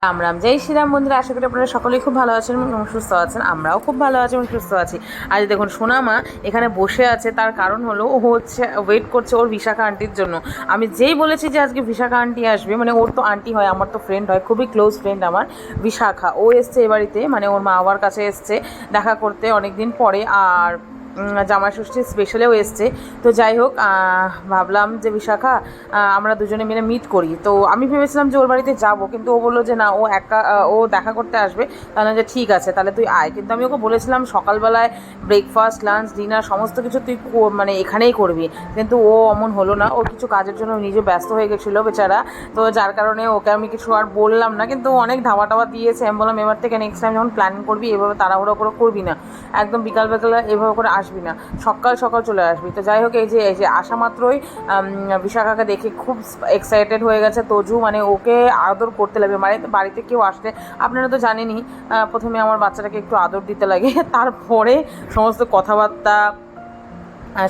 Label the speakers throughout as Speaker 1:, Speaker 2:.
Speaker 1: রাম রাম, জয় শ্রীরাম বন্ধুরা। আশা করি আপনারা সকলেই খুব ভালো আছেন এবং সুস্থ আছেন। আমরাও খুব ভালো আছি এবং সুস্থ আছি। আজ দেখুন সোনামা এখানে বসে আছে, তার কারণ হলো ও হচ্ছে ওয়েট করছে ওর বিশাখা আন্টির জন্য। আমি যেই বলেছি যে আজকে বিশাখা আন্টি আসবে, মানে ওর তো আন্টি হয়, আমার তো ফ্রেন্ড হয়, খুবই ক্লোজ ফ্রেন্ড আমার বিশাখা। ও এসছে এ বাড়িতে, মানে ওর মা বাবার কাছে এসছে দেখা করতে অনেক দিন পরে। আর জামাই ষষ্ঠীর স্পেশালেও এসছে। তো যাই হোক, ভাবলাম যে বিশাখা আমরা দুজনে মিলে মিট করি। তো আমি ভেবেছিলাম যে ওর বাড়িতে যাব, কিন্তু ও বললো যে না, ও একা, ও দেখা করতে আসবে। তাহলে যে ঠিক আছে, তাহলে তুই আয়। কিন্তু আমি ওকে বলেছিলাম সকালবেলায় ব্রেকফাস্ট, লাঞ্চ, ডিনার সমস্ত কিছু তুই মানে এখানেই করবি, কিন্তু ও অমন হলো না। ও কিছু কাজের জন্য নিজে ব্যস্ত হয়ে গেছিলো বেচারা। তো যার কারণে ওকে আমি কিছু আর বললাম না, কিন্তু অনেক ধাওয়া টাওয়া দিয়েছে। আমি বললাম এবার থেকে নেক্সট টাইম যখন প্ল্যানিং করবি এভাবে তাড়াহুড়ো করে করবি না, একদম বিকাল বিকালে এভাবে করে আসবি না, সকাল সকাল চলে আসবি। তো যাই হোক, এই যে আসা মাত্রই বিশাখাকে দেখে খুব এক্সাইটেড হয়ে গেছে তোজু, মানে ওকে আদর করতে লাগবে। মানে বাড়িতে কেউ আসলে আপনারা তো জানেনই, প্রথমে আমার বাচ্চাটাকে একটু আদর দিতে লাগে, তারপরে সমস্ত কথাবার্তা,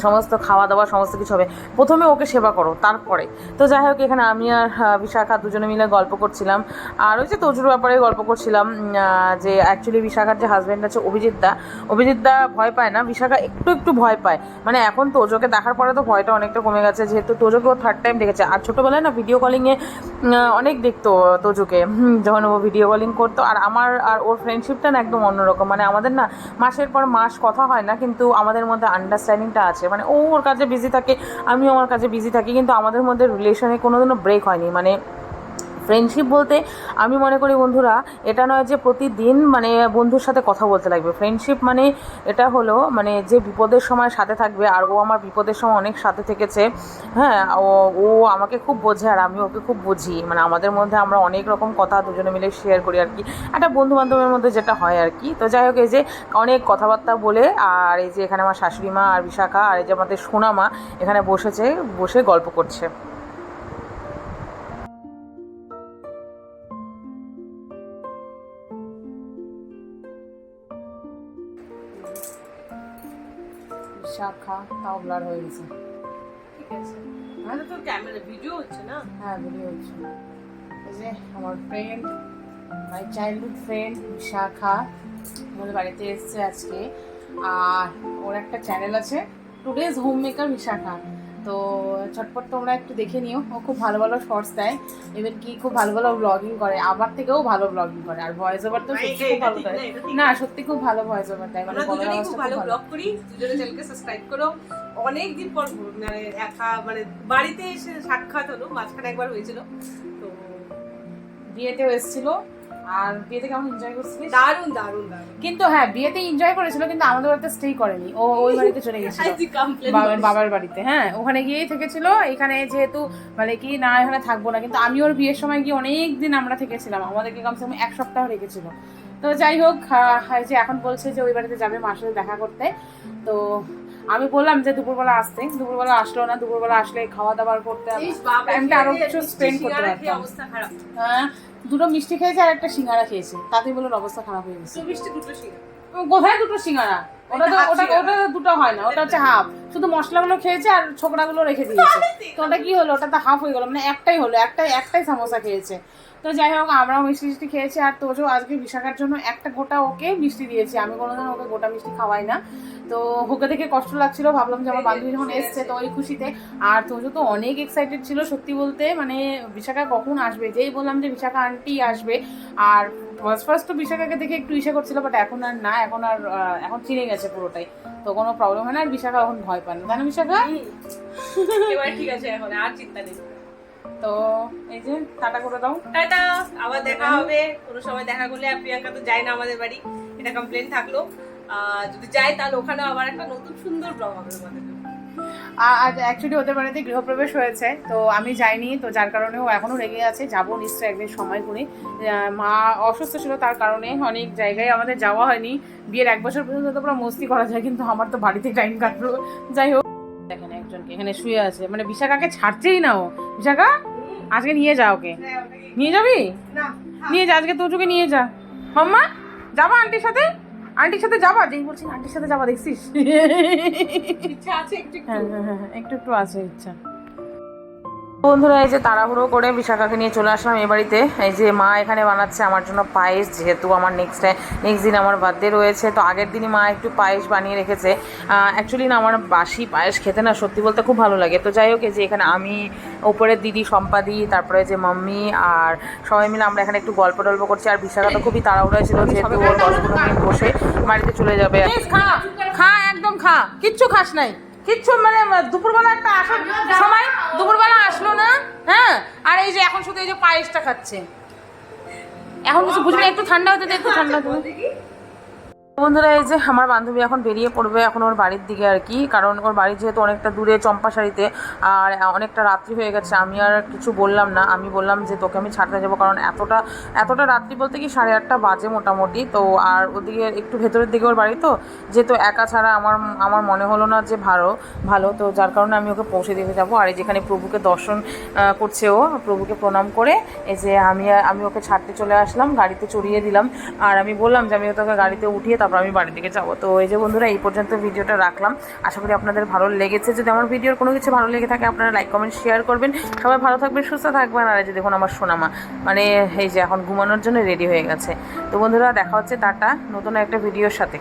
Speaker 1: সমস্ত খাওয়া দাওয়া সমস্ত কিছু হবে। প্রথমে ওকে সেবা করো, তারপরে। তো যাই হোক, এখানে আমি আর বিশাখা দুজনে মিলে গল্প করছিলাম। আর ওই যে তোজুর ব্যাপারে গল্প করছিলাম, যে অ্যাকচুয়ালি বিশাখার যে হাজব্যান্ড আছে অভিজিৎদা ভয় পায় না, বিশাখা একটু একটু ভয় পায়। মানে এখন তোজোকে দেখার পরে তো ভয়টা অনেকটা কমে গেছে, যেহেতু তোজোকে ও থার্ড টাইম দেখেছে। আর ছোটোবেলায় না ভিডিও কলিংয়ে অনেক দেখতো তোজোকে, যখন ও ভিডিও কলিং করতো। আর আমার আর ওর ফ্রেন্ডশিপটা না একদম অন্যরকম। মানে আমাদের না মাসের পর মাস কথা হয় না, কিন্তু আমাদের মধ্যে আন্ডারস্ট্যান্ডিংটা আছে। মানে ও ওর কাজে বিজি থাকে, আমিও আমার কাজে বিজি থাকি, কিন্তু আমাদের মধ্যে রিলেশনে কোনোদিনও ব্রেক হয়নি। মানে ফ্রেন্ডশিপ বলতে আমি মনে করি বন্ধুরা, এটা নয় যে প্রতিদিন মানে বন্ধুর সাথে কথা বলতে লাগবে। ফ্রেন্ডশিপ মানে এটা হলো মানে যে বিপদের সময় সাথে থাকবে। আর ও আমার বিপদের সময় অনেক সাথে থেকেছে। হ্যাঁ, ও আমাকে খুব বোঝে আর আমি ওকে খুব বুঝি। মানে আমাদের মধ্যে আমরা অনেক রকম কথা দুজনে মিলে শেয়ার করি আর কি, একটা বন্ধু বান্ধবের মধ্যে যেটা হয় আর কি। তো যাই হোক, এই যে অনেক কথাবার্তা বলে, আর এই যে এখানে আমার শাশুড়ি মা আর বিশাখা আর এই যে আমাদের সোনামা এখানে বসে গল্প করছে। শাখা তাও ব্লার হয়ে গেছে।
Speaker 2: ঠিক আছে, তাহলে তো ক্যামেরা ভিডিও হচ্ছে না?
Speaker 1: হ্যাঁ, ভিডিও হচ্ছে। এই যে আমার ফ্রেন্ড, মাই চাইল্ডহুড ফ্রেন্ড শাখা আমাদের বাড়িতে এসছে আজকে। আর ওর একটা চ্যানেল আছে, টুডেজ হোম মেকার বিশাখা। তো চটপট তোমরা একটু দেখে নিও, ও খুব ভালো ভালো শর্টস দেয়, এবার কি খুব ভালো ভালো ব্লগিং করে, আমার থেকেও ভালো ব্লগিং করে। আর ভয়েস ওভার তো সত্যি খুব ভালো দেয়। না, সত্যি খুব ভালো ভয়েস ওভার দেয়। মানে
Speaker 2: দুজনেই খুব ভালো ব্লগ করি, দুজনে চ্যানেলকে সাবস্ক্রাইব করো। অনেকদিন পর মানে একা মানে বাড়িতে এসে সাক্ষাৎ হলো, মাঝখানে একবার হয়েছিল। তো
Speaker 1: বিয়েতেও এসেছিল। আর বিয়েতে কেমন এনজয় করছিস?
Speaker 2: দারুণ দারুণ দারুণ।
Speaker 1: কিন্তু হ্যাঁ, বিয়েতে এনজয় করেছিল, কিন্তু আমাদের বাড়িতে স্টে করেনি। ও ওই বাড়িতে চলে গেছিল, বাবার বাড়িতে। হ্যাঁ, ওখানে গিয়েই থেকেছিল। এখানে যেহেতু মানে কি না, এখানে থাকবো না, কিন্তু আমি ওর বিয়ের সময় গিয়ে অনেক দিন আমরা থেকেছিলাম, আমাদেরকে কমসে কম 1 সপ্তাহ রেখেছিল। তো যাই হোক, যে এখন বলছে যে ওই বাড়িতে যাবে মার সাথে দেখা করতে। তো আমি বললাম যে দুপুরবেলা আসতে, দুপুরবেলা আসলো না। দুপুরবেলা আসলে খাওয়া দাওয়া করতে টাইমটা আরো কিছু স্পেন্ড করতে পারতাম। হ্যাঁ, দুটো মিষ্টি খেয়েছে আর একটা সিঙ্গারা খেয়েছে, তাতেই বলুন অবস্থা খারাপ হয়ে গেছে। কোথায় দুটো সিঙ্গারা? ওটা দুটো হয় না, ওটা হচ্ছে হাফ। শুধু মশলাগুলো খেয়েছে আর ছোকরাগুলো রেখে দিয়েছে। তো ওটা কি হলো? ওটা তো হাফ হয়ে গেল, মানে একটাই হলো, একটাই সামোসা খেয়েছে। তো যাই হোক, আমরাও মিষ্টি খেয়েছি। আর তোজো আজকে বিশাখার জন্য একটা গোটা ওকে মিষ্টি দিয়েছি। আমি কোনোদিন ওকে গোটা মিষ্টি খাওয়াই না। তো ওকে দেখে কষ্ট লাগছিল, ভাবলাম যে আমার বান্ধবী যখন এসছে তো ওই খুশিতে। আর তোজো তো অনেক এক্সাইটেড ছিল সত্যি বলতে, মানে বিশাখা কখন আসবে। যেই বললাম যে বিশাখা আন্টি আসবে, আর ফার্স্ট তো বিশাখাকে দেখে একটু ইসে করছিল, বাট এখন আর না, এখন চিনে গেছে পুরোটাই। তো কোনো প্রবলেম হয় না, আর বিশাখা এখন ভয় পায় না, তাই না বিশাখা?
Speaker 2: ঠিক আছে, এখন আর চিন্তা নেই।
Speaker 1: তো এই যে টাটা করে দাও।
Speaker 2: টাটা, আবার দেখা হবে কোনো সময়। দেখা করলে। আর প্রিয়াঙ্কা তো যায় না আমাদের বাড়ি, এটা কমপ্লেন থাকলো। যদি যায় তাহলে ওখানে আবার একটা নতুন সুন্দর ব্লগ হবে আমাদের।
Speaker 1: আজ অ্যাকচুয়ালি ওদের বাড়িতে গৃহপ্রবেশ হয়েছে, তো আমি যাইনি। তো যার কারণে ও এখনও রেগে আছে। যাবো নিশ্চয়ই একদিন সময় করে। মা অসুস্থ ছিল, তার কারণে অনেক জায়গায় আমাদের যাওয়া হয়নি। বিয়ের 1 বছর পর্যন্ত তো পুরো মস্তি করা যায়, কিন্তু আমার তো বাড়িতে টাইম কাটলো। যাই হোক, দেখেন একজনকে এখানে শুয়ে আছে, মানে বিশাখাকে ছাড়ছেই না ও। বিশাখা, আজকে নিয়ে যা ওকে। নিয়ে যাবি? নিয়ে যা, আজকে তোজোকে নিয়ে যা। মাম্মা, যাবা আন্টির সাথে? আন্টির সাথে যাবা? যেই বলছি আন্টির সাথে যাবা, দেখছিস?
Speaker 2: ইচ্ছা আছে একটু।
Speaker 1: হ্যাঁ, একটু আছে ইচ্ছা। বন্ধুরা এই যে তাড়াহুড়ো করে বিশাখাকে নিয়ে চলে আসলাম এ বাড়িতে। এই যে মা এখানে বানাচ্ছে আমার জন্য পায়েস, যেহেতু আমার নেক্সট দিন আমার বার্থডে রয়েছে, তো আগের দিনই মা একটু পায়েস বানিয়ে রেখেছে। অ্যাকচুয়ালি না আমার বাসি পায়েস খেতে না সত্যি বলতে খুব ভালো লাগে। তো যাই হোক, এই যে এখানে আমি, ওপরের দিদি সম্পাদি, তারপরে যে মাম্মি আর সবাই মিলে আমরা এখানে একটু গল্প টল্প করছি। আর বিশাখা তো খুবই তাড়াহুড়ো ছিল, যেহেতু ওর 10-15 মিনিট বসে বাড়িতে চলে যাবে। খা খা, একদম খা, কিচ্ছু খাস নাই, কিচ্ছু মানে দুপুরবেলা একটা আসার সময় দুপুরবেলা আসলো না। হ্যাঁ, আর এই যে এখন শুধু এই যে পায়েসটা খাচ্ছে, এখন কিছু বুঝবি না, একটু ঠান্ডা হতে দে, একটু ঠান্ডা হতে দে। বন্ধুরা এই যে আমার বান্ধবী এখন বেরিয়ে পড়বে এখন ওর বাড়ির দিকে আর কি, কারণ ওর বাড়ি যেহেতু অনেকটা দূরে চম্পাশাড়িতে, আর অনেকটা রাত্রি হয়ে গেছে। আমি আর কিছু বললাম না, আমি বললাম যে তোকে আমি ছাড়তে যাবো, কারণ এতটা রাত্রি বলতে কি 8:30 বাজে মোটামুটি। তো আর ওদিকে একটু ভেতরের দিকে ওর বাড়ি, তো যেহেতু একা ছাড়া আমার মনে হলো না যে ভালো, তো যার কারণে আমি ওকে পৌঁছে দিতে যাবো। আর এই যেখানে প্রভুকে দর্শন করছে, ও প্রভুকে প্রণাম করে এই যে আমি ওকে ছাড়তে চলে আসলাম, গাড়িতে চড়িয়ে দিলাম। আর আমি বললাম যে আমি তোকে গাড়িতে উঠিয়ে তারপর আমি বাড়ির দিকে যাবো। তো এই যে বন্ধুরা এই পর্যন্ত ভিডিওটা রাখলাম, আশা করি আপনাদের ভালো লেগেছে। যদি আমার ভিডিওর কোনো কিছু ভালো লেগে থাকে আপনারা লাইক কমেন্ট শেয়ার করবেন। সবাই ভালো থাকবেন, সুস্থ থাকবেন। আর এই যে দেখুন আমার সোনামা মানে এই যে এখন ঘুমানোর জন্য রেডি হয়ে গেছে। তো বন্ধুরা দেখা হচ্ছে টাটা নতুন একটা ভিডিওর সাথে।